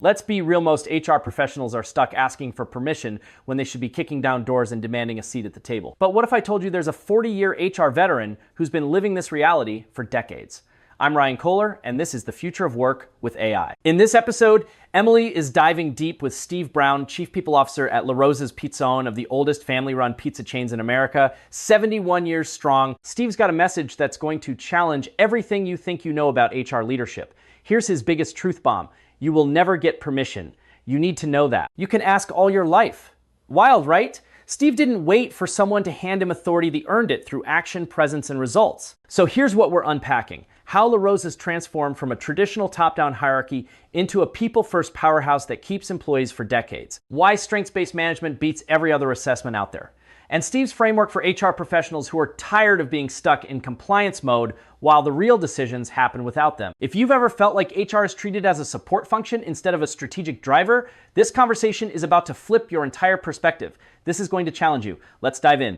Let's be real, most HR professionals are stuck asking for permission when they should be kicking down doors and demanding a seat at the table. But what if I told you there's a 40-year HR veteran who's been living this reality for decades? I'm Ryan Kohler, and this is The Future of Work with AI. In this episode, Emily is diving deep with Steve Browne, Chief People Officer at LaRosa's Pizza, of the oldest family-run pizza chains in America, 71 years strong. Steve's got a message that's going to challenge everything you think you know about HR leadership. Here's his biggest truth bomb. You will never get permission. You need to know that. You can ask all your life. Wild, right? Steve didn't wait for someone to hand him authority. They earned it through action, presence, and results. So here's what we're unpacking. How LaRosa's transformed from a traditional top-down hierarchy into a people-first powerhouse that keeps employees for decades. Why strengths-based management beats every other assessment out there. And Steve's framework for HR professionals who are tired of being stuck in compliance mode while the real decisions happen without them. If you've ever felt like HR is treated as a support function instead of a strategic driver, this conversation is about to flip your entire perspective. This is going to challenge you. Let's dive in.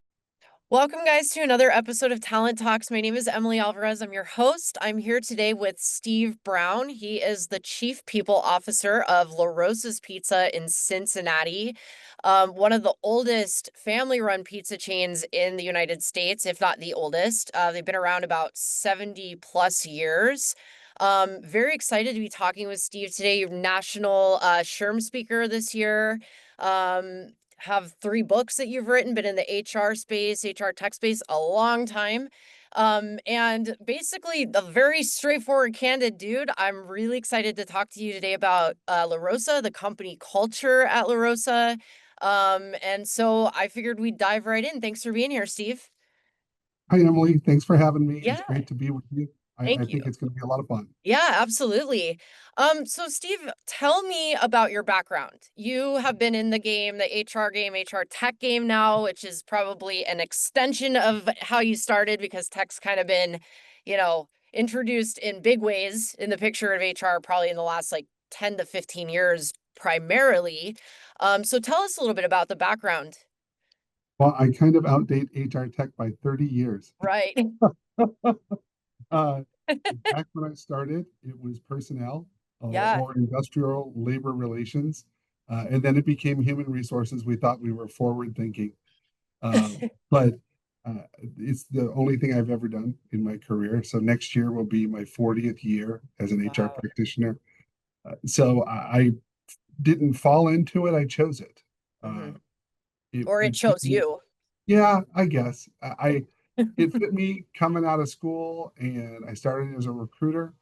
Welcome, guys, to another episode of Talent Talks. My name is Emily Alvarez. I'm your host. I'm here today with Steve Browne. He is the Chief People Officer of LaRosa's Pizza in Cincinnati, one of the oldest family-run pizza chains in the United States, if not the oldest. They've been around about 70 plus years. Very excited to be talking with Steve today. You're national SHRM speaker this year. Have 3 books that you've written, been in the HR space, HR tech space a long time. And basically a very straightforward, candid dude. I'm really excited to talk to you today about LaRosa, the company culture at LaRosa. And so I figured we'd dive right in. Thanks for being here, Steve. Hi, Emily. Thanks for having me. It's Yeah, great to be with you. I thank you. think it's going to be a lot of fun. Yeah, absolutely. So Steve, tell me about your background. You have been in the game, the HR game, HR tech game now, which is probably an extension of how you started because tech's kind of been, introduced in big ways in the picture of HR probably in the last like 10 to 15 years primarily. So tell us a little bit about the background. Well, I kind of outdate HR tech by 30 years. Right. Uh, Back when I started, it was personnel Yeah. or industrial labor relations. And then it became human resources. We thought we were forward thinking. But it's the only thing I've ever done in my career. So next year will be my 40th year as an HR Wow. practitioner. So I didn't fall into it. I chose it. Hmm. Uh, it, Or it it fit chose me. you. Yeah, I guess. It fit me coming out of school, and I started as a recruiter.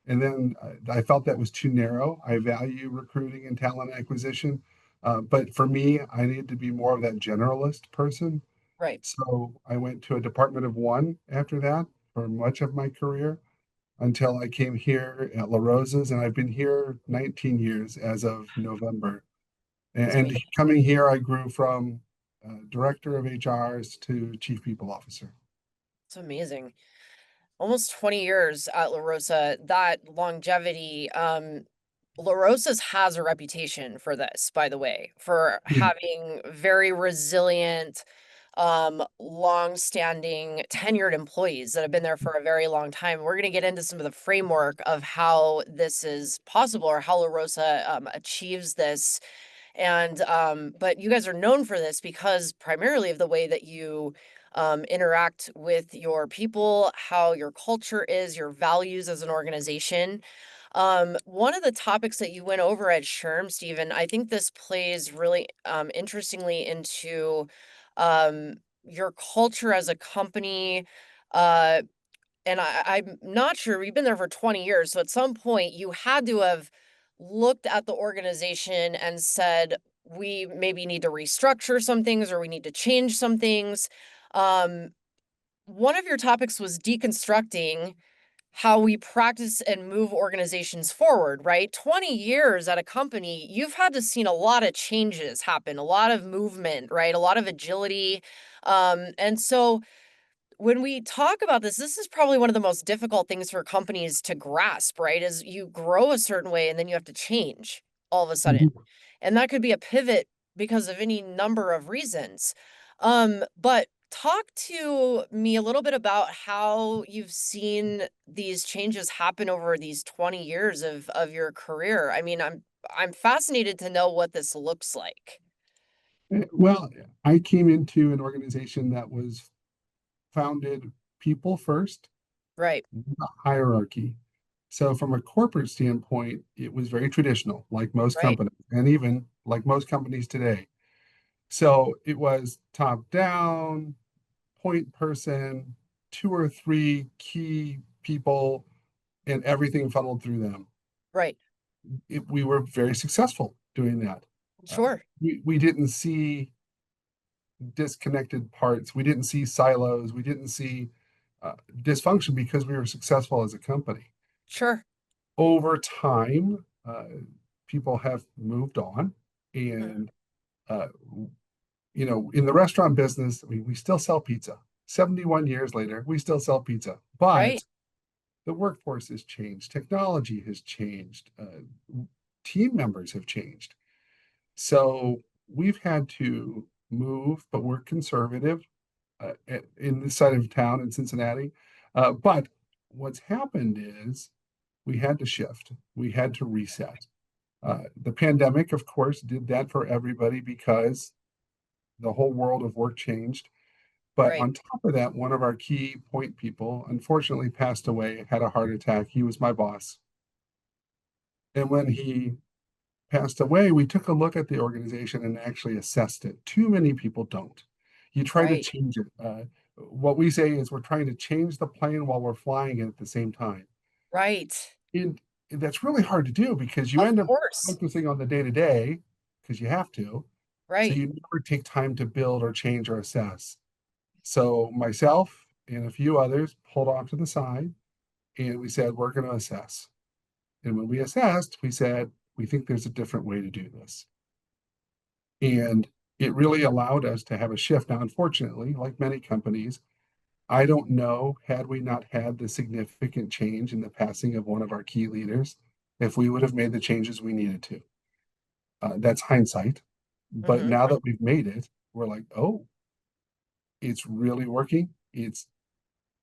And then I felt that was too narrow. I value recruiting and talent acquisition. But for me, I needed to be more of that generalist person. Right. So I went to a department of one after that for much of my career until I came here at LaRosa's, and I've been here 19 years as of November. That's And amazing. coming here, I grew from director of HRs to chief people officer. It's amazing. Almost 20 years at LaRosa, that longevity. LaRosa's has a reputation for this, by the way, for Yeah. having very resilient, long-standing, tenured employees that have been there for a very long time. We're going to get into some of the framework of how this is possible or how LaRosa achieves this. And but you guys are known for this because primarily of the way that you interact with your people, how your culture is, your values as an organization. One of the topics that you went over at SHRM, Stephen, I think this plays really interestingly into your culture as a company. Uh, and I'm not sure, we've been there for 20 years. So at some point, you had to have looked at the organization and said, we maybe need to restructure some things or we need to change some things. Um, One of your topics was deconstructing how we practice and move organizations forward, right? 20 years at a company, you've had to seen a lot of changes happen, a lot of movement, right? A lot of agility. And so when we talk about this, this is probably one of the most difficult things for companies to grasp, right? Is you grow a certain way and then you have to change all of a sudden. Mhm. And that could be a pivot because of any number of reasons. But talk to me a little bit about how you've seen these changes happen over these 20 years of your career. I mean, I'm I'm fascinated to know what this looks like. Well, I came into an organization that was founded people first, Right, not hierarchy. So from a corporate standpoint, it was very traditional, like most right, companies, and even like most companies today. So it was top down, point person, two or three key people, and everything funneled through them. right. We were very successful doing that. Uh, Sure, we didn't see disconnected parts. We didn't see silos. We didn't see dysfunction because we were successful as a company. sure. Over time, people have moved on, Mhm. and uh, in the restaurant business, I mean, we still sell pizza. 71 years later, we still sell pizza, Right, but the workforce has changed, technology has changed, team members have changed. So we've had to move, but we're conservative in this side of town in Cincinnati. But what's happened is we had to shift, we had to reset. The pandemic, of course, did that for everybody because the whole world of work changed. But right. on top of that, one of our key point people unfortunately passed away, had a heart attack. He was my boss. And when he passed away, we took a look at the organization and actually assessed it. Too many people don't. You try to Right, change it. What we say is we're trying to change the plane while we're flying it at the same time. right. And that's really hard to do because you Of end up course. focusing on the day to day because you have to. So Right, you never take time to build or change or assess. So myself and a few others pulled off to the side and we said, we're going to assess. And when we assessed, we said, we think there's a different way to do this. And it really allowed us to have a shift. Now, unfortunately, like many companies, I don't know, had we not had the significant change in the passing of one of our key leaders, if we would have made the changes we needed to. That's hindsight. But hmm, now that we've made it, we're like, oh, it's really working. It's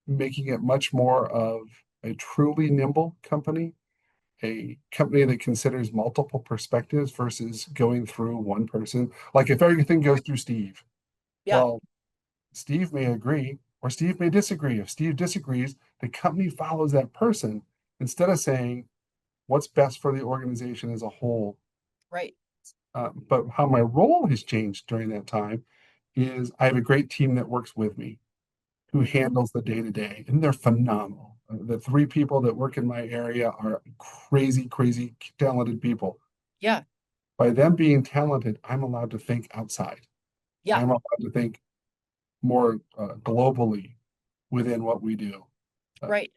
making it much more of a truly nimble company, a company that considers multiple perspectives versus going through one person. Like if everything goes through Steve, yeah, well, Steve may agree or Steve may disagree. If Steve disagrees, the company follows that person instead of saying what's best for the organization as a whole. right. But how my role has changed during that time is I have a great team that works with me who Hmm. handles the day to day, and they're phenomenal. The three people that work in my area are crazy, crazy talented people. Yeah, By them being talented, I'm allowed to think outside. yeah, I'm allowed to think more globally within what we do. Uh, right,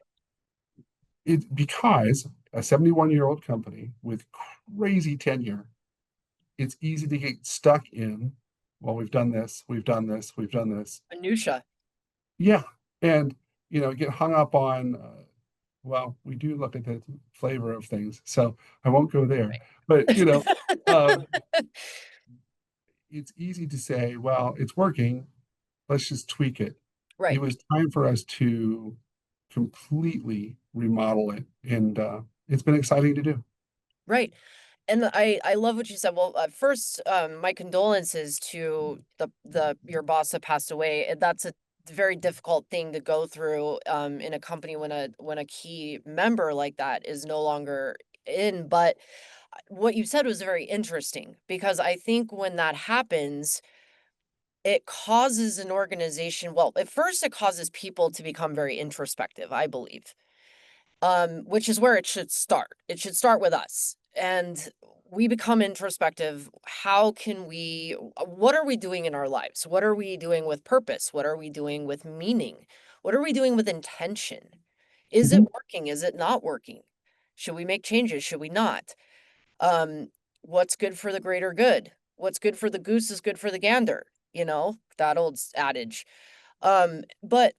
it because a 71-year-old company with crazy tenure, it's easy to get stuck in, well, we've done this, we've done this, we've done this. minutia. Yeah. And, get hung up on, well, we do look at the flavor of things. So I won't go there. But, um, it's easy to say, well, it's working. Let's just tweak it. It Right, was time for us to completely remodel it. And it's been exciting to do. right. And I love what you said. Well, first, my condolences to the your boss that passed away. That's a very difficult thing to go through in a company when a key member like that is no longer in. But what you said was very interesting because I think when that happens, it causes an organization. Well, at first, it causes people to become very introspective. I believe which is where it should start. It should start with us. And we become introspective. How can we, what are we doing in our lives? What are we doing with purpose? What are we doing with meaning? What are we doing with intention? Is it Mhm. working? Is it not working? Should we make changes? Should we not? What's good for the greater good? What's good for the goose is good for the gander, that old adage. But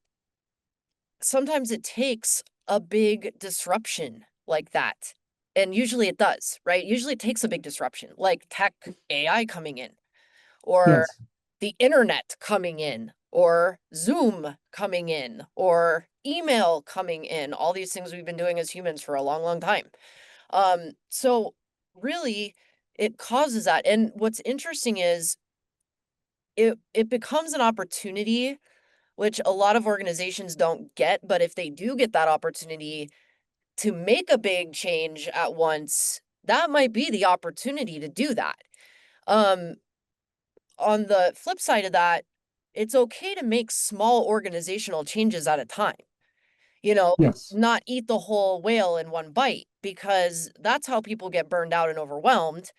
sometimes it takes a big disruption like that. And usually it does, right? Usually it takes a big disruption, like tech AI coming in, or Yes. the internet coming in, or Zoom coming in, or email coming in, all these things we've been doing as humans for a long, long time. So really it causes that. And what's interesting is it becomes an opportunity, which a lot of organizations don't get, but if they do get that opportunity to make a big change at once, that might be the opportunity to do that. Um, on the flip side of that, it's okay to make small organizational changes at a time. You know, Yes. not eat the whole whale in one bite, because that's how people get burned out and overwhelmed.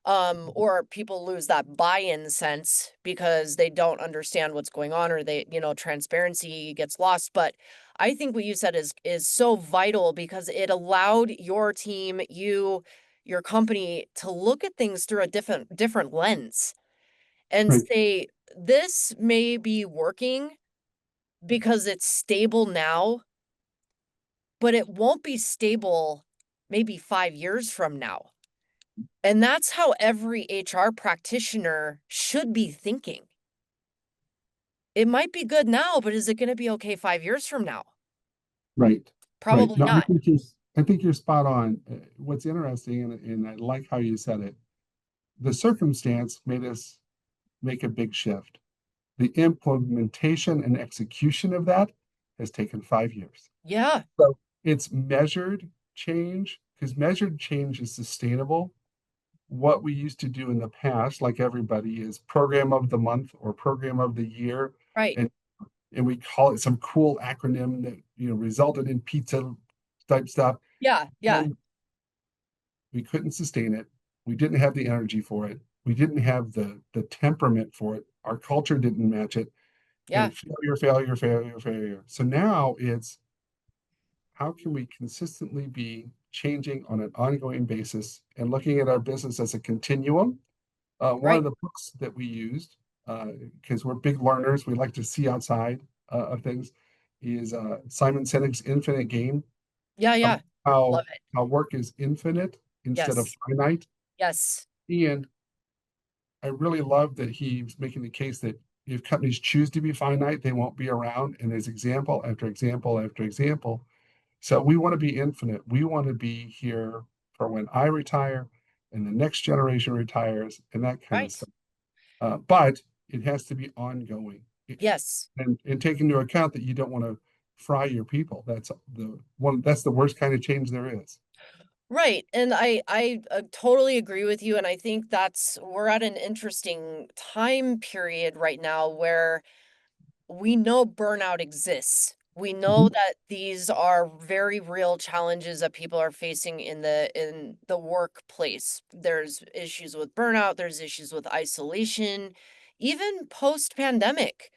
Or people lose that buy-in sense because they don't understand what's going on, or they, transparency gets lost. But I think what you said is so vital, because it allowed your team, your company, to look at things through a different lens and Right. say, this may be working because it's stable now, but it won't be stable maybe 5 years from now. And that's how every HR practitioner should be thinking. It might be good now, but is it going to be okay 5 years from now? Right. Right. Probably No, not. I think you're spot on. What's interesting, and I like how you said it, the circumstance made us make a big shift. The implementation and execution of that has taken 5 years. Yeah, So it's measured change, because measured change is sustainable. What we used to do in the past, like everybody, is program of the month or program of the year, right. and and we call it some cool acronym that resulted in pizza type stuff. Yeah, yeah, And we couldn't sustain it. We didn't have the energy for it. We didn't have the temperament for it. Our culture didn't match it. yeah, And failure, failure, failure, failure. So now it's, how can we consistently be changing on an ongoing basis and looking at our business as a continuum? One of right. the books that we used, because we're big learners, we like to see outside of things, is Simon Sinek's Infinite Game, Yeah, about yeah. how Love it. work is infinite instead of Yes, finite. yes, And I really love that he's making the case that if companies choose to be finite, they won't be around. And there's example after example after example. So we want to be infinite. We want to be here for when I retire and the next generation retires and that kind of right. stuff. But it has to be ongoing. Yes. And take into account that you don't want to fry your people. That's the worst kind of change there is. Right. And I totally agree with you. And I think we're at an interesting time period right now where we know burnout exists. We know Mhm. that these are very real challenges that people are facing in the workplace. There's issues with burnout, there's issues with isolation, even post pandemic.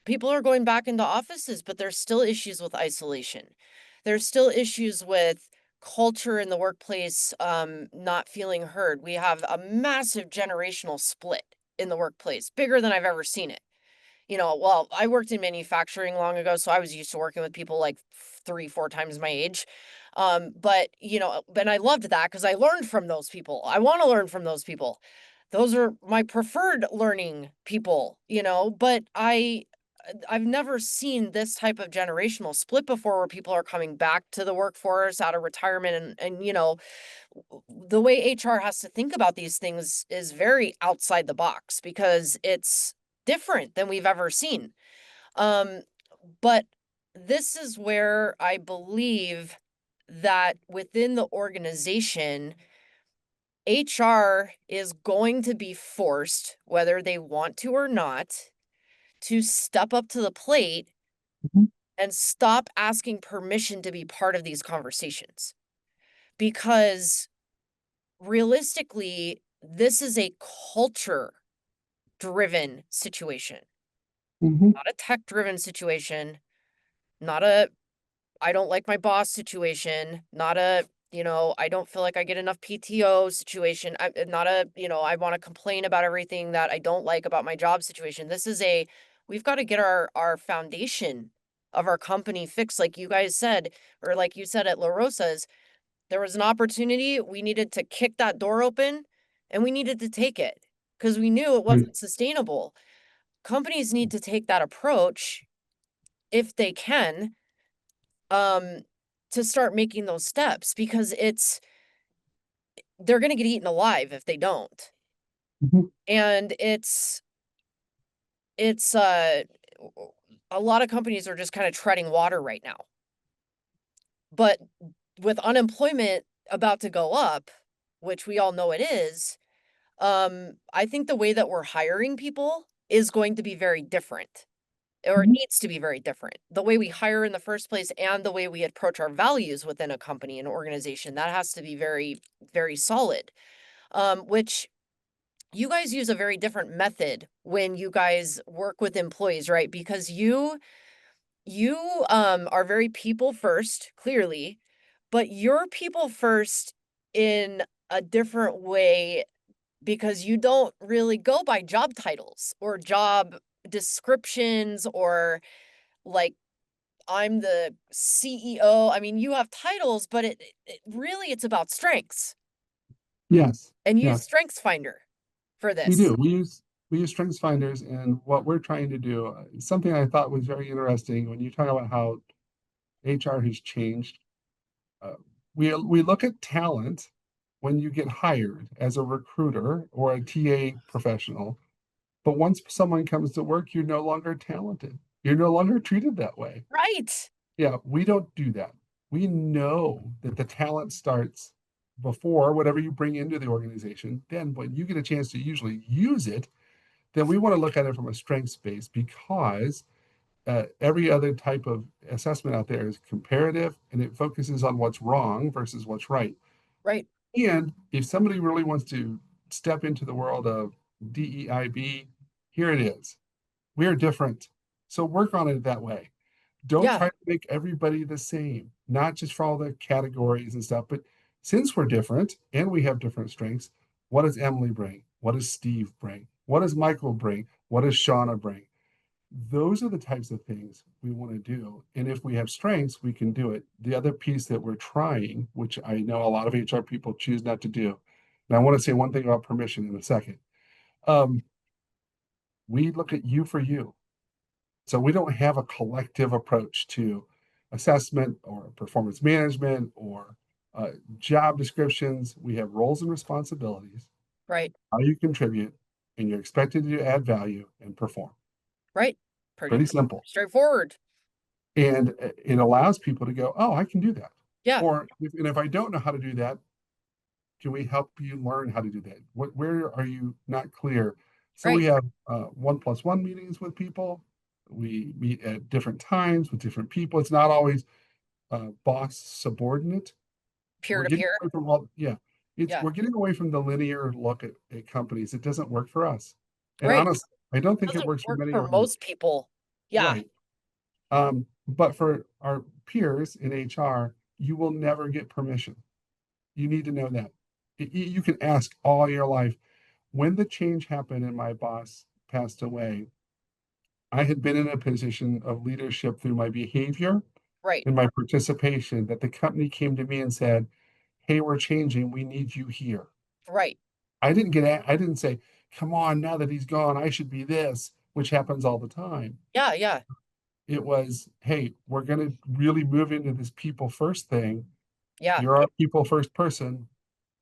People are going back into offices, but there's still issues with isolation. There's still issues with culture in the workplace, not feeling heard. We have a massive generational split in the workplace, bigger than I've ever seen it. Well, I worked in manufacturing long ago, so I was used to working with people like 3, 4 times my age. But and I loved that because I learned from those people. I want to learn from those people. Those are my preferred learning people, but I've never seen this type of generational split before, where people are coming back to the workforce out of retirement, and the way HR has to think about these things is very outside the box, because it's different than we've ever seen. Um, but this is where I believe that within the organization, HR is going to be forced, whether they want to or not, to step up to the plate Mhm. and stop asking permission to be part of these conversations. Because realistically, this is a culture driven situation, Mhm. not a tech driven situation, not a I don't like my boss situation, not a I don't feel like I get enough PTO situation. Not a I want to complain about everything that I don't like about my job situation. This is we've got to get our foundation of our company fixed, like you guys said, or like you said at LaRosa's. There was an opportunity. We needed to kick that door open, and we needed to take it because we knew it Right. wasn't sustainable. Companies need to take that approach if they can, um, to start making those steps, because they're going to get eaten alive if they don't. Mhm. And it's a lot of companies are just kind of treading water right now. But with unemployment about to go up, which we all know it is, I think the way that we're hiring people is going to be very different, or it Mhm. needs to be very different. The way we hire in the first place and the way we approach our values within a company and organization, that has to be very, very solid. Which you guys use a very different method when you guys work with employees, right? Because you are very people first, clearly, but you're people first in a different way because you don't really go by job titles or job descriptions or like I'm the CEO. I mean, you have titles, but it really it's about strengths. Yes, And you use yes, Strengths Finder for we this. do. We use strengths finders, and what we're trying to do, something I thought was very interesting when you talk about how HR has changed. Uh, we look at talent when you get hired as a recruiter or a TA professional, but once someone comes to work, you're no longer talented. You're no longer treated that way. Right. Yeah, we don't do that. We know that the talent starts before whatever you bring into the organization. Then, when you get a chance to usually use it, then we want to look at it from a strengths base because every other type of assessment out there is comparative and it focuses on what's wrong versus what's right. Right. And if somebody really wants to step into the world of DEIB, here it is. We're different. So work on it that way. Don't Yeah. try to make everybody the same, not just for all the categories and stuff, but since we're different and we have different strengths, what does Emily bring? What does Steve bring? What does Michael bring? What does Shauna bring? Those are the types of things we want to do. And if we have strengths, we can do it. The other piece that we're trying, which I know a lot of HR people choose not to do, and I want to say one thing about permission in a second. Um, we look at you for you. So we don't have a collective approach to assessment or performance management or job descriptions. We have roles and responsibilities, Right. how you contribute, and you're expected to add value and perform. Right. Pretty Pretty simple. straightforward. And it allows people to go, oh, I can do that. Yeah. And if I don't know how to do that, can we help you learn how to do that? Where are you not clear? So we Right. have 1+1 meetings with people. We meet at different times with different people. It's not always boss subordinate. Peer We're to getting peer. away from all, yeah, Yeah. we're getting away from the linear look at companies. It doesn't work for us. And Right. honestly, I don't think it Doesn't works for work many for organizations. most people. Yeah. Right. But for our peers in HR, you will never get permission. You need to know that. You can ask all your life. When the change happened and my boss passed away, I had been in a position of leadership through my behavior Right. and my participation that the company came to me and said, hey, we're changing. We need you here. Right. I didn't say, come on, now that he's gone, I should be this, which happens all the time. Yeah. Yeah. It was, hey, we're going to really move into this people first thing. Yeah. You're our people first person.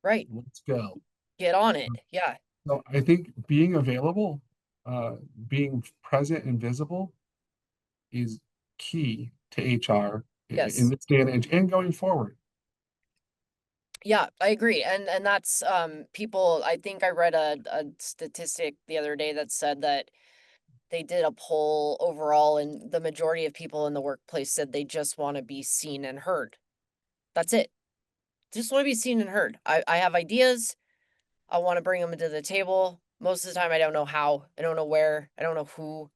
Right. Let's go. Get on it. Yeah. So I think being available, uh, being present and visible is key to HR in Yes. this day and age and going forward. Yeah, I agree. And that's people I think I read a statistic the other day that said that they did a poll overall and the majority of people in the workplace said they just want to be seen and heard. That's it. Just want to be seen and heard. I have ideas. I want to bring them to the table. Most of the time I don't know how. I don't know where. I don't know who.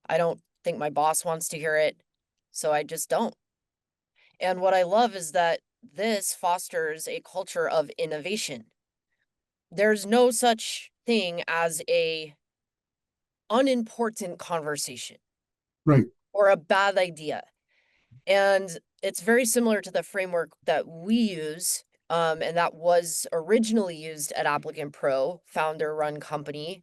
I don't think my boss wants to hear it. So I just don't. And what I love is that this fosters a culture of innovation. There's no such thing as a unimportant conversation Right. or a bad idea. And it's very similar to the framework that we use, and that was originally used at Applicant Pro, founder-run company.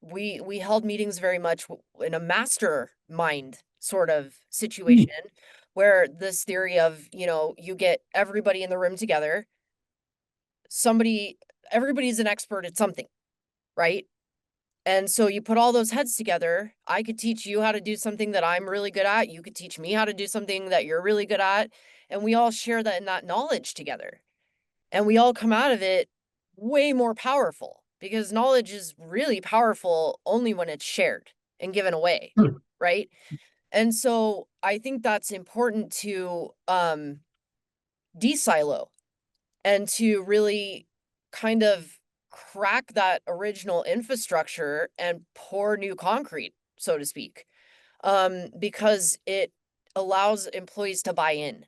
We held meetings very much in a mastermind sort of Mm. situation, where this theory of, you get everybody in the room together. everybody's an expert at something, right? And so you put all those heads together. I could teach you how to do something that I'm really good at. You could teach me how to do something that you're really good at. And we all share that knowledge together. And we all come out of it way more powerful, because knowledge is really powerful only when it's shared and given away, Sure. right? And so I think that's important to de-silo and to really kind of crack that original infrastructure and pour new concrete, so to speak, because it allows employees to buy in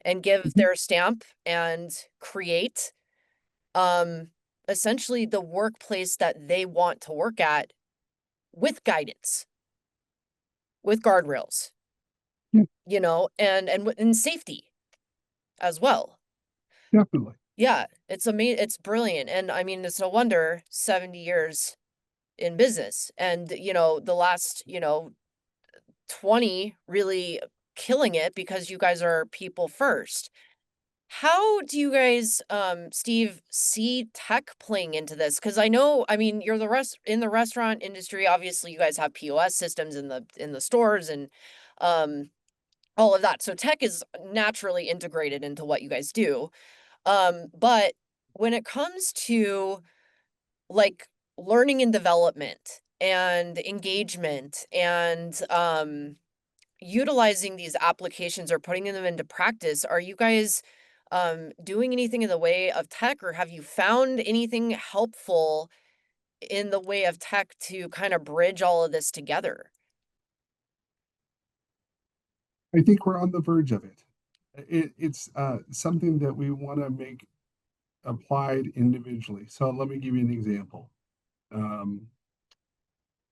and give Mhm. their stamp and create um, essentially the workplace that they want to work at, with guidance, with guardrails, Yeah, and safety as well. definitely. Yeah, it's brilliant. And I mean, it's no wonder 70 years in business, and the last 20 really killing it, because you guys are people first. How do you guys, Steve, see tech playing into this? Because I mean, you're in the restaurant industry. Obviously, you guys have POS systems in the stores, and um, all of that. So tech is naturally integrated into what you guys do. But when it comes to, like, learning and development and engagement and utilizing these applications or putting them into practice, are you guys doing anything in the way of tech, or have you found anything helpful in the way of tech to kind of bridge all of this together? I think we're on the verge of it. It's something that we want to make applied individually. So let me give you an example. Um,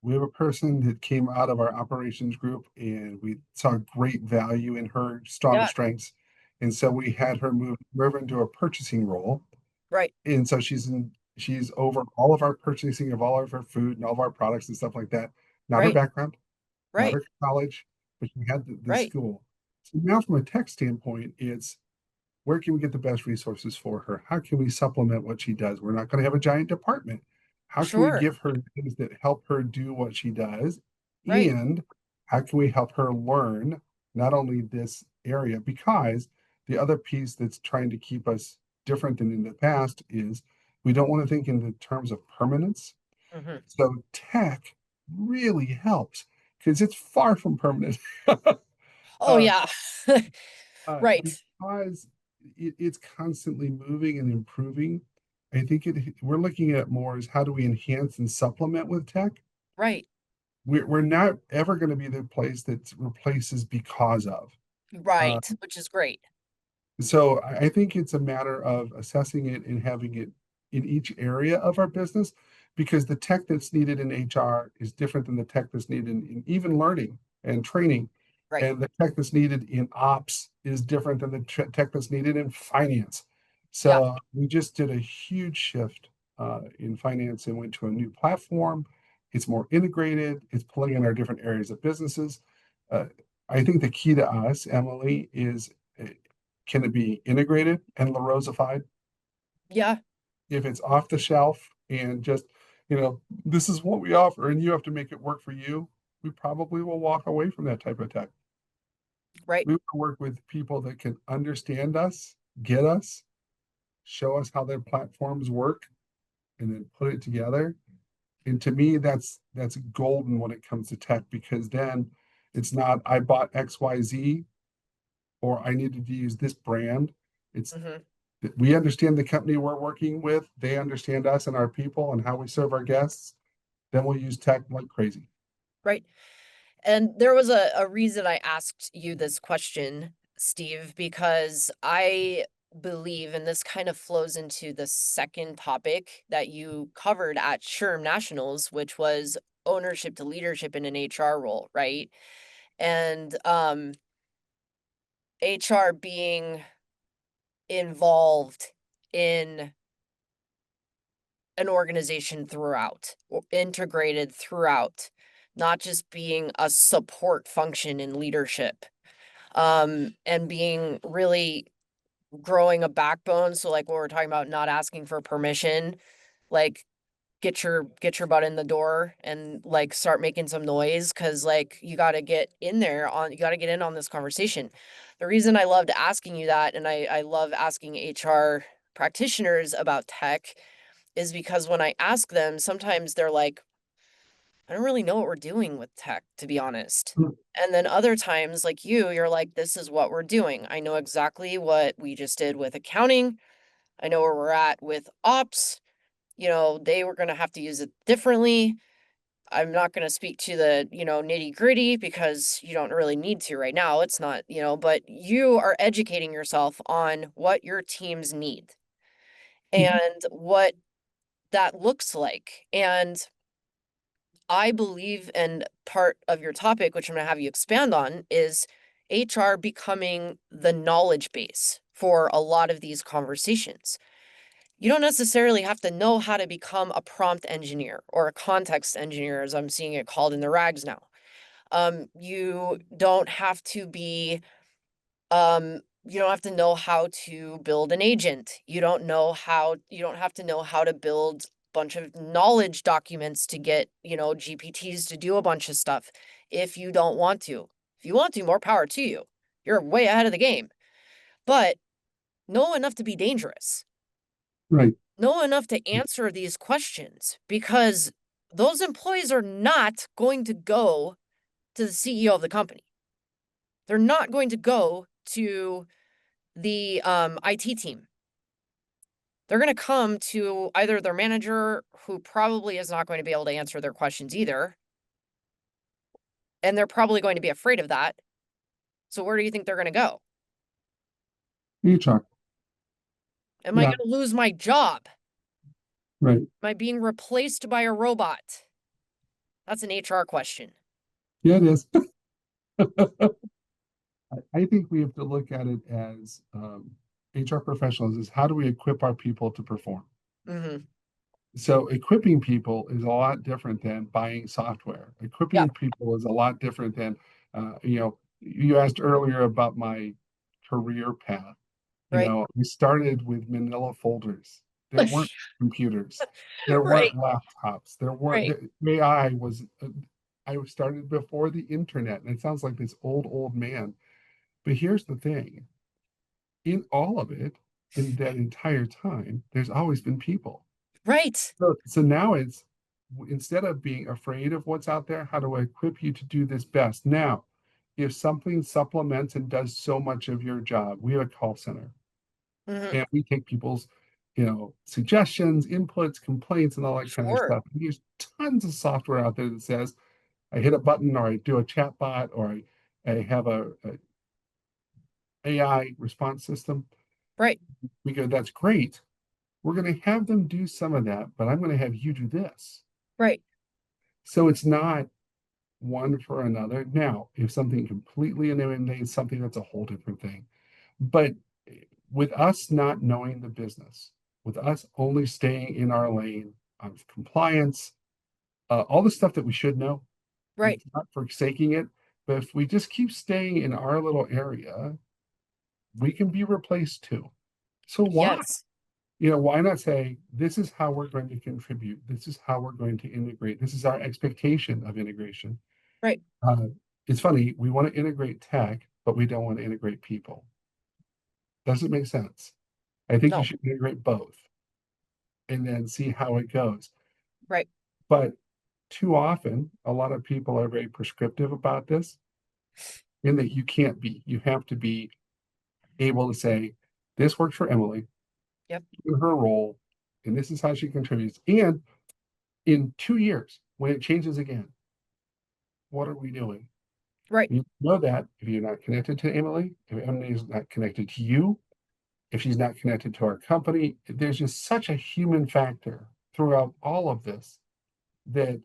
we have a person that came out of our operations group, and we saw great value in her strong Yeah, strengths. And so we had her move into a purchasing role. right, And so she's over all of our purchasing of all of her food and all of our products and stuff like that. Not her right, background, not right, her college, but she had the right. school. So now, from a tech standpoint, it's where can we get the best resources for her? How can we supplement what she does? We're not going to have a giant department. How can we Sure, give her things that help her do what she does? right. And how can we help her learn not only this area? Because the other piece that's trying to keep us different than in the past is we don't want to think in the terms of permanence. Hmm. So tech really helps because it's far from permanent. Oh, uh, yeah. Right, because it's constantly moving and improving. I think we're looking at more as how do we enhance and supplement with tech. right, We're not ever going to be the place that replaces because of. Uh, right, which is great. so I think it's a matter of assessing it and having it in each area of our business, because the tech that's needed in HR is different than the tech that's needed in even learning and training. Right. And the tech that's needed in ops is different than the tech that's needed in finance. Yeah, So we just did a huge shift in finance and went to a new platform. It's more integrated. It's pulling in our different areas of businesses. Uh, I think the key to us, Emily, is can it be integrated and LaRosified? yeah, If it's off the shelf and just, this is what we offer and you have to make it work for you, we probably will walk away from that type of tech. right, We want to work with people that can understand us, get us, show us how their platforms work, and then put it together. And to me, that's golden when it comes to tech, because then it's not I bought XYZ or I needed to use this brand. It's hmm, we understand the company we're working with, they understand us and our people and how we serve our guests, then we'll use tech like crazy. right. And there was a reason I asked you this question, Steve, because I believe, and this kind of flows into the second topic that you covered at SHRM Nationals, which was ownership to leadership in an HR role, right? And HR being involved in an organization throughout, or integrated throughout, not just being a support function in leadership, and being really growing a backbone. So like what we're talking about, not asking for permission, like get your butt in the door and like start making some noise, because like you got to get in on this conversation. The reason I loved asking you that, and I love asking HR practitioners about tech, is because when I ask them, sometimes they're like, I don't really know what we're doing with tech, to be honest. And then other times, like you're like, this is what we're doing. I know exactly what we just did with accounting. I know where we're at with ops. They were going to have to use it differently. I'm not going to speak to the, nitty gritty, because you don't really need to right now. It's not, but you are educating yourself on what your teams need Mhm. and what that looks like. And I believe, and part of your topic, which I'm going to have you expand on, is HR becoming the knowledge base for a lot of these conversations. You don't necessarily have to know how to become a prompt engineer or a context engineer, as I'm seeing it called in the rags now. You don't have to be, you don't have to know how to build an agent. You don't have to know how to build a bunch of knowledge documents to get, GPTs to do a bunch of stuff if you don't want to. If you want to, more power to you. You're way ahead of the game. But know enough to be dangerous. Right. Know enough to answer these questions, because those employees are not going to go to the CEO of the company. They're not going to go to the IT team. They're going to come to either their manager, who probably is not going to be able to answer their questions either. And they're probably going to be afraid of that. So where do you think they're going to go? HR. Am I Yeah. going to lose my job? Right. Am I being replaced by a robot? That's an HR question. Yeah, it is. I think we have to look at it as HR professionals is how do we equip our people to perform? Mm-hmm. So equipping people is a lot different than buying software. Yeah. Equipping people is a lot different than, you asked earlier about my career path. Right. We started with manila folders. There weren't computers. There Right. weren't laptops. There weren't, Right. the AI was, I started before the internet. And it sounds like this old man. But here's the thing, in all of it, in that entire time, there's always been people. Right. So now it's instead of being afraid of what's out there, how do I equip you to do this best? Now, if something supplements and does so much of your job, we have a call center Mm-hmm. and we take people's, suggestions, inputs, complaints, and all that kind of Sure. stuff. And there's tons of software out there that says I hit a button or I do a chat bot or I have a AI response system. Right. We go, that's great. We're going to have them do some of that, but I'm going to have you do this. Right. So it's not one for another. Now, if something completely eliminates something, that's a whole different thing. But with us not knowing the business, with us only staying in our lane of compliance, all the stuff that we should know, Right. not forsaking it, but if we just keep staying in our little area, we can be replaced too. So why? Yes. Why not say, this is how we're going to contribute? This is how we're going to integrate. This is our expectation of integration. Right. Uh, it's funny, we want to integrate tech, but we don't want to integrate people. Doesn't make sense. I think you No. should integrate both and then see how it goes. Right. But too often, a lot of people are very prescriptive about this, in that you can't be. You have to be able to say, this works for Emily Yep. in her role, and this is how she contributes. And in 2 years, when it changes again, what are we doing? Right. You know that if you're not connected to Emily, if Emily is not connected to you, if she's not connected to our company, there's just such a human factor throughout all of this that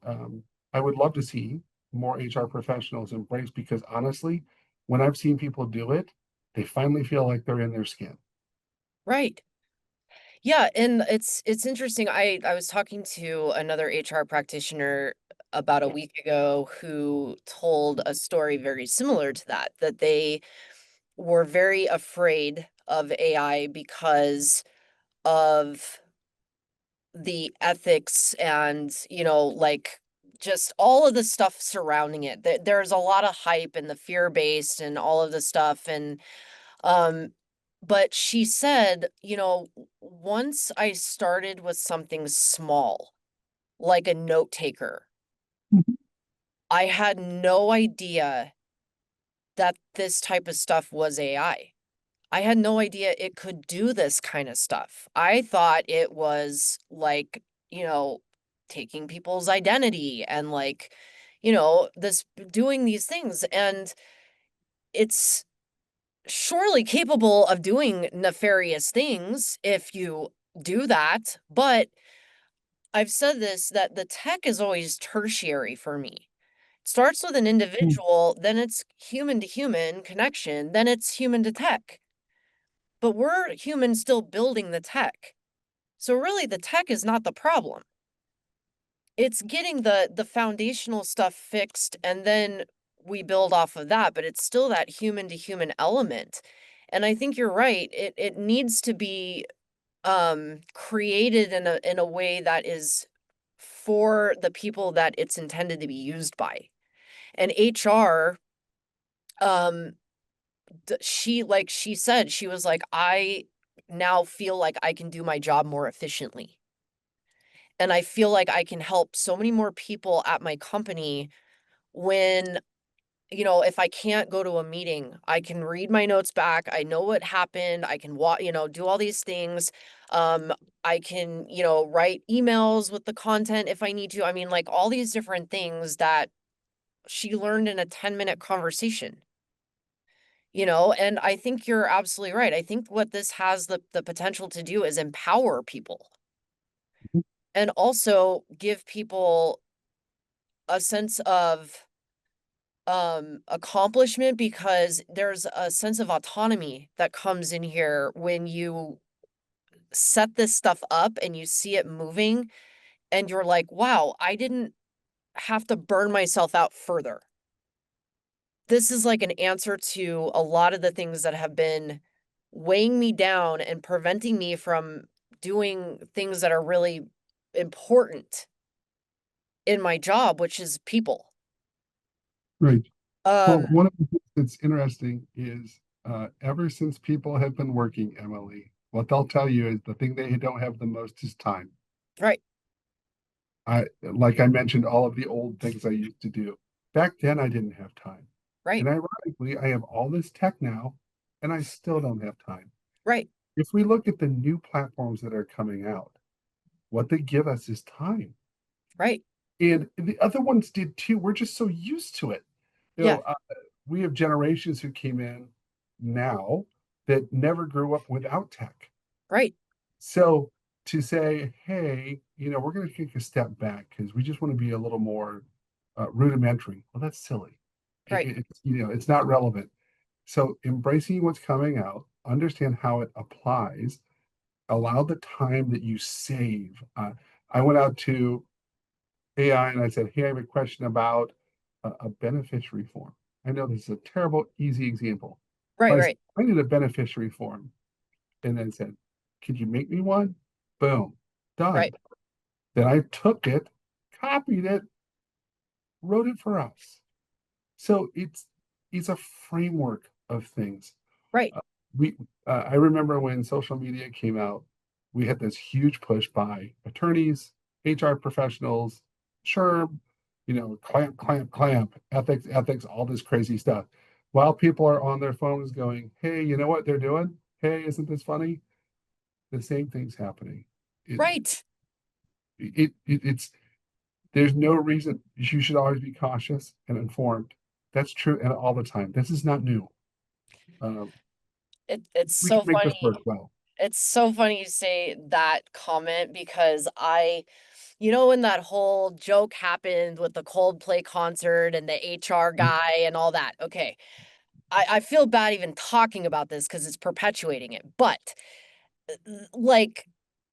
I would love to see more HR professionals embrace, because honestly, when I've seen people do it, they finally feel like they're in their skin. Right. Yeah, and it's interesting. I was talking to another HR practitioner about a week ago who told a story very similar to that, that they were very afraid of AI because of the ethics and, like just all of the stuff surrounding it. There's a lot of hype and the fear-based and all of the stuff. And um, but she said, once I started with something small, like a note taker, Mhm. I had no idea that this type of stuff was AI. I had no idea it could do this kind of stuff. I thought it was like, you know, taking people's identity and like, this doing these things. And it's surely capable of doing nefarious things if you do that. But I've said this, that the tech is always tertiary for me. It starts with an individual, then it's human to human connection, then it's human to tech. But we're humans still building the tech. So really the tech is not the problem. It's getting the foundational stuff fixed and then we build off of that, but it's still that human to human element. And I think you're right. It needs to be created in a way that is for the people that it's intended to be used by. And HR, um she said, she was like, I now feel like I can do my job more efficiently. And I feel like I can help so many more people at my company when, if I can't go to a meeting, I can read my notes back. I know what happened. I can do all these things. Um, I can, write emails with the content if I need to. I mean, like all these different things that she learned in a 10-minute conversation. And I think you're absolutely right. I think what this has the potential to do is empower people and also give people a sense of accomplishment, because there's a sense of autonomy that comes in here when you set this stuff up and you see it moving and you're like, wow, I didn't have to burn myself out further. This is like an answer to a lot of the things that have been weighing me down and preventing me from doing things that are really important in my job, which is people. Right. Well, Um, one of the things that's interesting is ever since people have been working, Emily, what they'll tell you is the thing they don't have the most is time. right, Like I mentioned, all of the old things I used to do. Back then, I didn't have time. right, And ironically, I have all this tech now, and I still don't have time. right, If we look at the new platforms that are coming out, what they give us is time. right. And the other ones did too. We're just so used to it. You Yeah, know, we have generations who came in now that never grew up without tech. right, So to say, hey, we're going to take a step back because we just want to be a little more rudimentary. Well, that's silly. right, It's not relevant. So embracing what's coming out, understand how it applies, allow the time that you save. I went out to AI and I said, hey, I have a question about a beneficiary form. I know this is a terrible, easy example, right, but I said, right, I need a beneficiary form. And then said, could you make me one? Boom, done. right, Then I took it, copied it, wrote it for us. So it's a framework of things. right, Uh, we I remember when social media came out, we had this huge push by attorneys, HR professionals, SHRM, clamp, clamp, clamp, ethics, ethics, all this crazy stuff. While people are on their phones going, hey, you know what they're doing? Hey, isn't this funny? The same thing's happening. It, right. it's there's no reason you should always be cautious and informed. That's true and all the time. This is not new. Um, It's we can so make this funny. work well. It's so funny you say that comment because when that whole joke happened with the Coldplay concert and the HR guy and all that. Okay. I feel bad even talking about this because it's perpetuating it. But like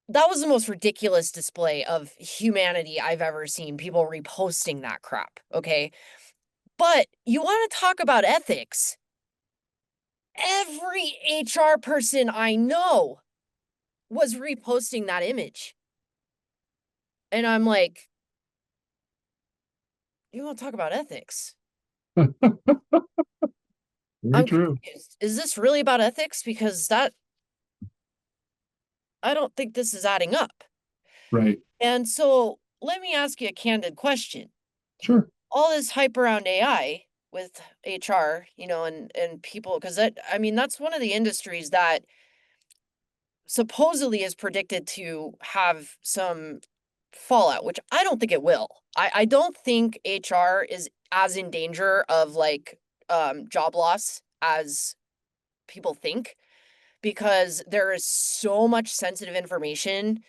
that was the most ridiculous display of humanity I've ever seen. People reposting that crap. Okay. But you want to talk about ethics. every HR person I know was reposting that image. And I'm like, you want to talk about ethics? Very I'm true. confused. Is this really about ethics? Because that, I don't think this is adding up. Right. And so let me ask you a candid question. Sure. All this hype around AI with HR, and people, because I mean, that's one of the industries that supposedly is predicted to have some fallout, which I don't think it will. I don't think HR is as in danger of like job loss as people think, because there is so much sensitive information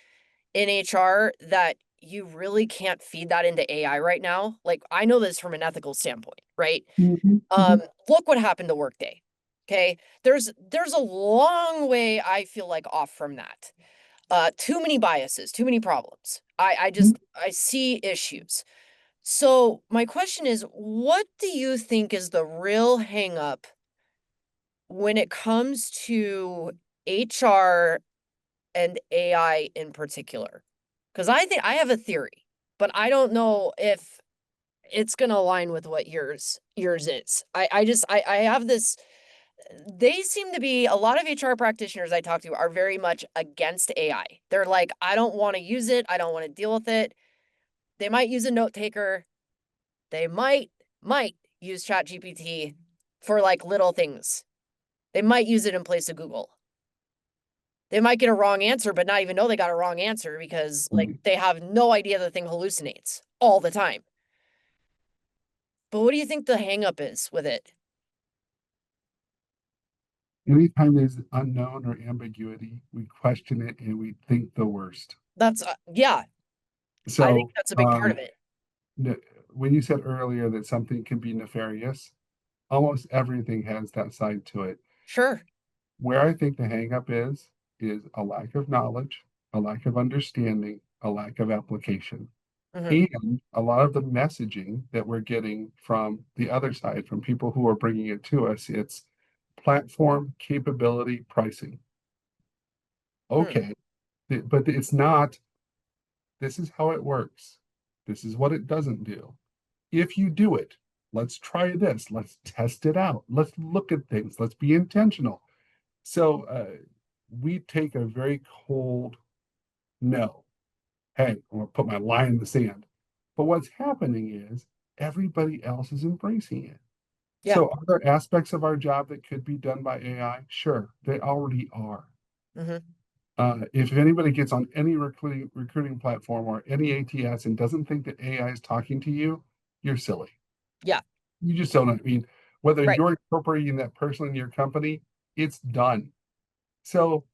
in HR that you really can't feed that into AI right now. Like, I know this from an ethical standpoint, right? Mhm, mhm, Look what happened to Workday. Okay. There's a long way I feel like off from that. Too many biases, too many problems. mhm. I see issues. So my question is, what do you think is the real hang up when it comes to HR and AI in particular? Because I think I have a theory, but I don't know if it's going to align with what yours is. I have this. They seem to be, a lot of HR practitioners I talk to are very much against AI. They're like, I don't want to use it. I don't want to deal with it. They might use a note taker. They might use ChatGPT for like little things. They might use it in place of Google. They might get a wrong answer, but not even know they got a wrong answer because like Right. they have no idea the thing hallucinates all the time. But what do you think the hang up is with it? Anytime there's unknown or ambiguity, we question it and we think the worst. That's yeah, I think So, that's a big part of it. n- when you said earlier that something can be nefarious, almost everything has that side to it. Sure. Where I think the hangup is a lack of knowledge, a lack of understanding, a lack of application. Hmm. And a lot of the messaging that we're getting from the other side, from people who are bringing it to us, it's platform capability pricing. Hmm. Okay, but it's not, this is how it works. This is what it doesn't do. If you do it, let's try this. Let's test it out. Let's look at things. Let's be intentional. So we take a very cold no. Hey, I'm going to put my line in the sand. But what's happening is everybody else is embracing it. Yeah. So, are there aspects of our job that could be done by AI? Sure, they already are. Hmm. If anybody gets on any recruiting platform or any ATS and doesn't think that AI is talking to you, you're silly. Yeah. You just don't. I mean, whether Right. you're incorporating that person in your company, it's done. So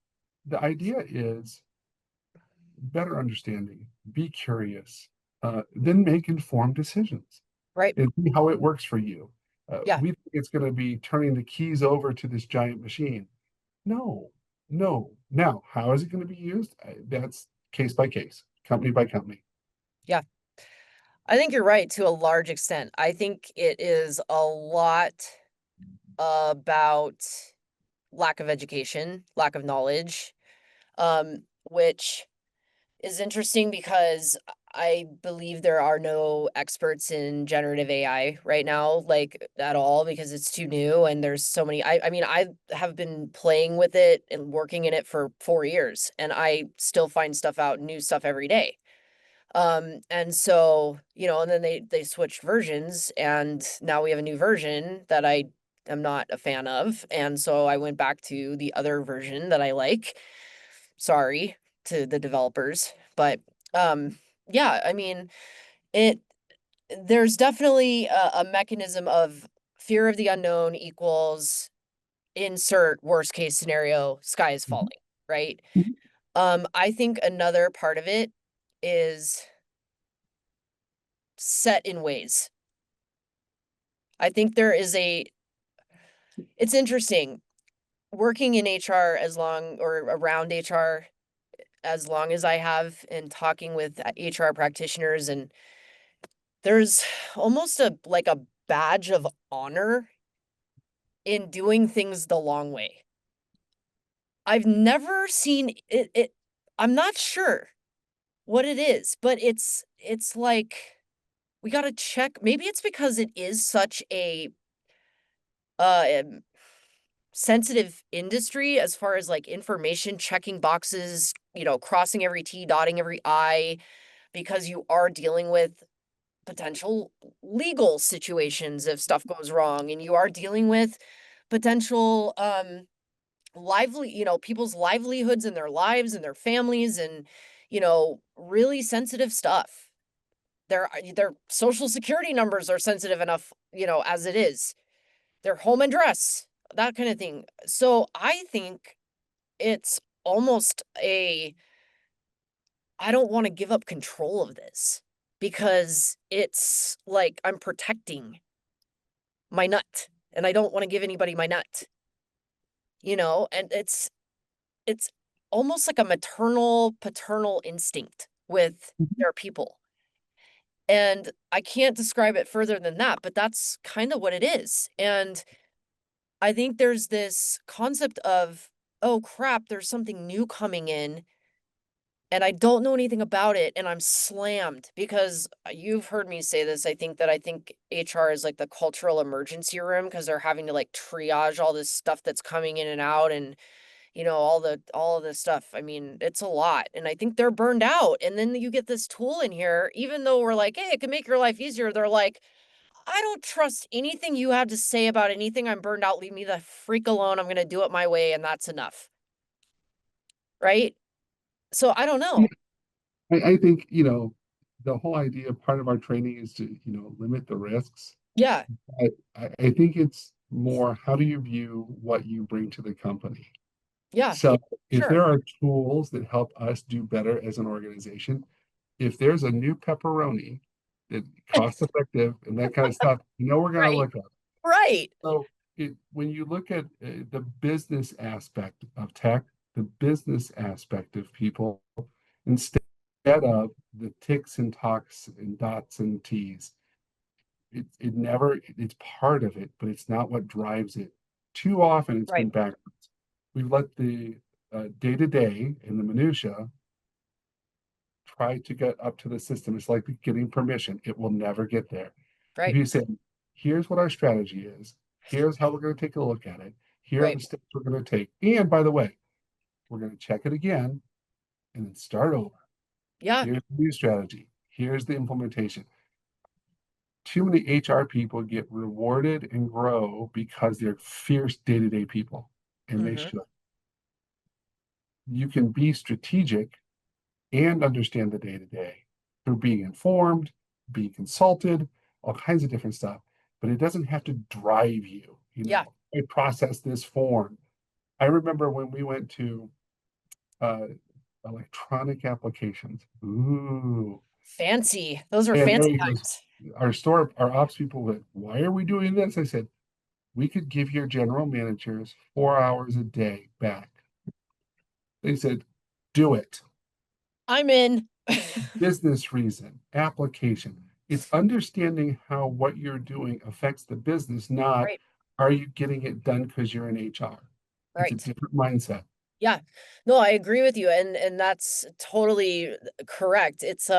the idea is better understanding, be curious, then make informed decisions Right. and see how it works for you. Yeah. We think it's going to be turning the keys over to this giant machine. No, no. Now, how is it going to be used? That's case by case, company by company. Yeah. I think you're right to a large extent. I think it is a lot about lack of education, lack of knowledge, which is interesting because I believe there are no experts in generative AI right now, like at all, because it's too new and there's so many. I mean, I have been playing with it and working in it for 4 years, and I still find stuff out, new stuff every day. And so, and then they switched versions, and now we have a new version that I am not a fan of. And so I went back to the other version that I like. Sorry to the developers, but yeah, I mean, it there's definitely a mechanism of fear of the unknown equals insert worst case scenario, sky is Mhm, falling, right? mhm. I think another part of it is set in ways. I think there is it's interesting working in HR as long or around HR as long as I have and talking with HR practitioners, and there's almost a like a badge of honor in doing things the long way. I've never seen it. I'm not sure what it is, but it's like we got to check. Maybe it's because it is such a um, sensitive industry as far as like information checking boxes, crossing every T, dotting every I, because you are dealing with potential legal situations if stuff goes wrong, and you are dealing with potential people's livelihoods and their lives and their families, and really sensitive stuff. Their social security numbers are sensitive enough, as it is. Their home address, that kind of thing. So I think it's almost I don't want to give up control of this, because it's like I'm protecting my nut, and I don't want to give anybody my nut, and it's almost like a maternal paternal instinct with Mhm. their people. And I can't describe it further than that, but that's kind of what it is. And I think there's this concept of, oh crap, there's something new coming in and I don't know anything about it, and I'm slammed because you've heard me say this. I think HR is like the cultural emergency room, because they're having to like triage all this stuff that's coming in and out, and all of this stuff. I mean, it's a lot, and I think they're burned out. And then you get this tool in here, even though we're like, hey, it can make your life easier. They're like, I don't trust anything you have to say about anything. I'm burned out. Leave me the freak alone. I'm gonna do it my way, and that's enough, right? So I don't Yeah, know. I think, the whole idea, part of our training is to, limit the risks. Yeah, I think it's more, how do you view what you bring to the company? yeah, So if sure. there are tools that help us do better as an organization, if there's a new pepperoni that cost effective and that kind of stuff, we're going to Right, look at. right, So when you look at the business aspect of tech, the business aspect of people, instead of the ticks and talks and dots and T's, it never, it's part of it, but it's not what drives it. Too often it's right, been backwards. We've let the day to day and the minutia try to get up to the system. It's like getting permission. It will never get there. If right, you say, here's what our strategy is, here's how we're going to take a look at it, here are right. the steps we're going to take. And by the way, we're going to check it again and then start over. Yeah, Here's the new strategy. Here's the implementation. Too many HR people get rewarded and grow because they're fierce day-to-day people, and they hmm, should. You can be strategic and understand the day-to-day through being informed, being consulted, all kinds of different stuff. But it doesn't have to drive you. yeah. I process this form. I remember when we went to uh, electronic applications. Ooh. Fancy. Those are And fancy Mary goes, times. our ops people went, why are we doing this? I said, we could give your general managers 4 hours a day back. They said, do it. I'm in. Business reason, application. It's understanding how what you're doing affects the business, not Right, are you getting it done because you're in HR. It's a right. different mindset. Yeah. No, I agree with you, and that's totally correct. It's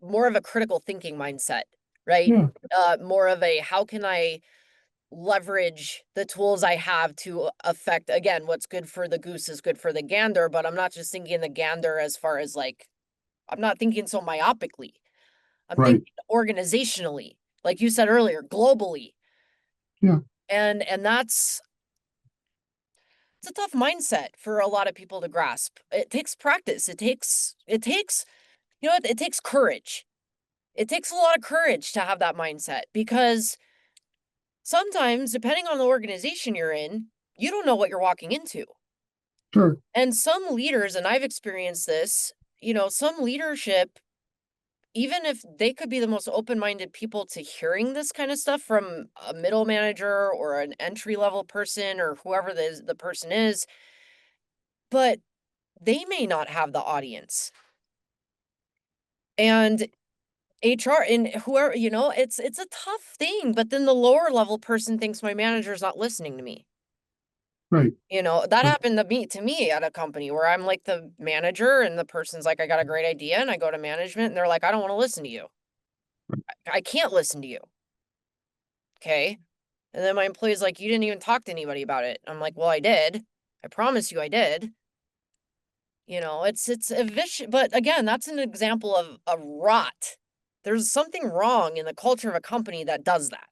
more of a critical thinking mindset, right? Yeah, More of a how can I leverage the tools I have to affect, again, what's good for the goose is good for the gander, but I'm not just thinking the gander as far as like I'm not thinking so myopically. I'm right. thinking organizationally, like you said earlier, globally. Yeah, And that's it's a tough mindset for a lot of people to grasp. It takes practice. It takes it takes courage. It takes a lot of courage to have that mindset, because sometimes, depending on the organization you're in, you don't know what you're walking into. sure. And some leaders, and I've experienced this, some leadership, even if they could be the most open-minded people to hearing this kind of stuff from a middle manager or an entry-level person or whoever the person is, but they may not have the audience. And HR and whoever, it's a tough thing, but then the lower level person thinks my manager's not listening to me. Right. That Right. happened to me at a company where I'm like the manager and the person's like, I got a great idea. And I go to management and they're like, I don't want to listen to you. I can't listen to you. Okay. And then my employee's like, you didn't even talk to anybody about it. I'm like, well, I did. I promise you I did. It's a vicious, but again, that's an example of a rot. There's something wrong in the culture of a company that does that,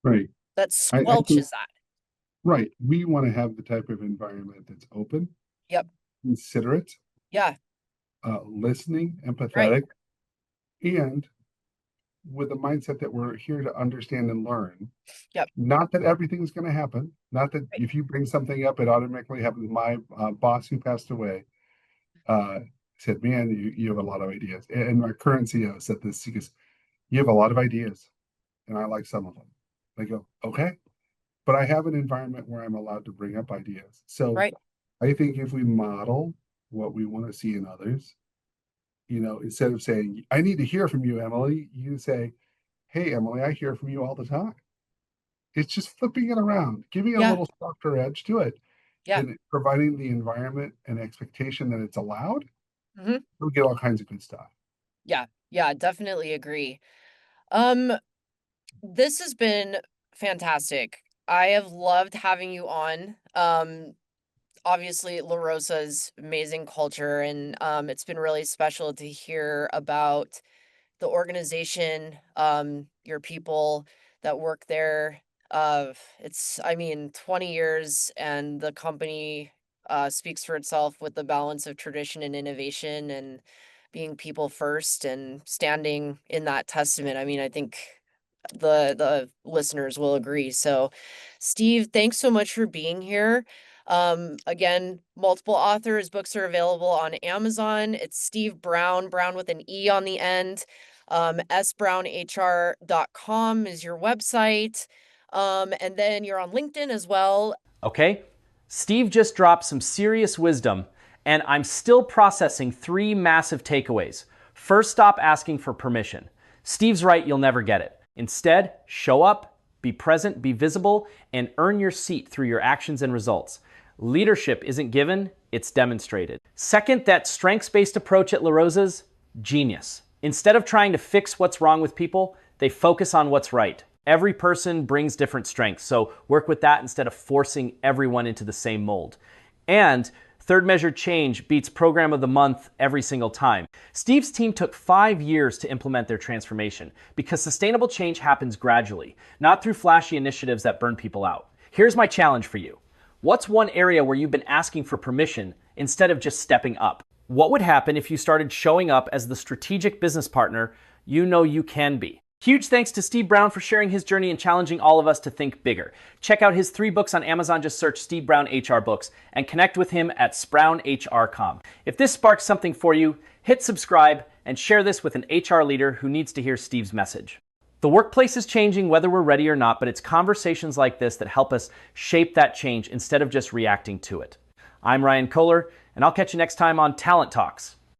Right. that I think, squelches that. right. We want to have the type of environment that's open, Yep. considerate, Yeah. listening, Right. empathetic, and with the mindset that we're here to understand and learn. Yep. Not that everything's going to happen. Not that Right. if you bring something up, it automatically happens. My boss who passed away uh, said, "Man, you have a lot of ideas." And my current CEO said this. He goes, "You have a lot of ideas, and I like some of them." I go, "Okay," but I have an environment where I'm allowed to bring up ideas. So Right. I think if we model what we want to see in others, instead of saying, "I need to hear from you, Emily," you say, "Hey, Emily, I hear from you all the time." It's just flipping it around, giving it a Yeah. little softer edge to it, Yeah. and providing the environment and expectation that it's allowed. Hmm. We'll get all kinds of good stuff. Yeah. Yeah. Definitely agree. Um, this has been fantastic. I have loved having you on. Obviously LaRosa's amazing culture and it's been really special to hear about the organization, your people that work there. I mean, 20 years and the company speaks for itself with the balance of tradition and innovation and being people first and standing in that testament. I mean, I think the listeners will agree. So, Steve, thanks so much for being here. Again, multiple authors, books are available on Amazon. It's Steve Browne, Browne with an E on the end. sbrownehr.com is your website. And then you're on LinkedIn as well. Okay? Steve just dropped some serious wisdom, and I'm still processing 3 massive takeaways. First, stop asking for permission. Steve's right, you'll never get it. Instead, show up, be present, be visible, and earn your seat through your actions and results. Leadership isn't given, it's demonstrated. Second, that strengths-based approach at LaRosa's, genius. Instead of trying to fix what's wrong with people, they focus on what's right. Every person brings different strengths, so work with that instead of forcing everyone into the same mold. And third, measured change beats program of the month every single time. Steve's team took 5 years to implement their transformation because sustainable change happens gradually, not through flashy initiatives that burn people out. Here's my challenge for you. What's one area where you've been asking for permission instead of just stepping up? What would happen if you started showing up as the strategic business partner you know you can be? Huge thanks to Steve Browne for sharing his journey and challenging all of us to think bigger. Check out his 3 books on Amazon. Just search Steve Browne HR Books and connect with him at sprownhr.com. If this sparks something for you, hit subscribe and share this with an HR leader who needs to hear Steve's message. The workplace is changing whether we're ready or not, but it's conversations like this that help us shape that change instead of just reacting to it. I'm Ryan Kohler, and I'll catch you next time on Talent Talks.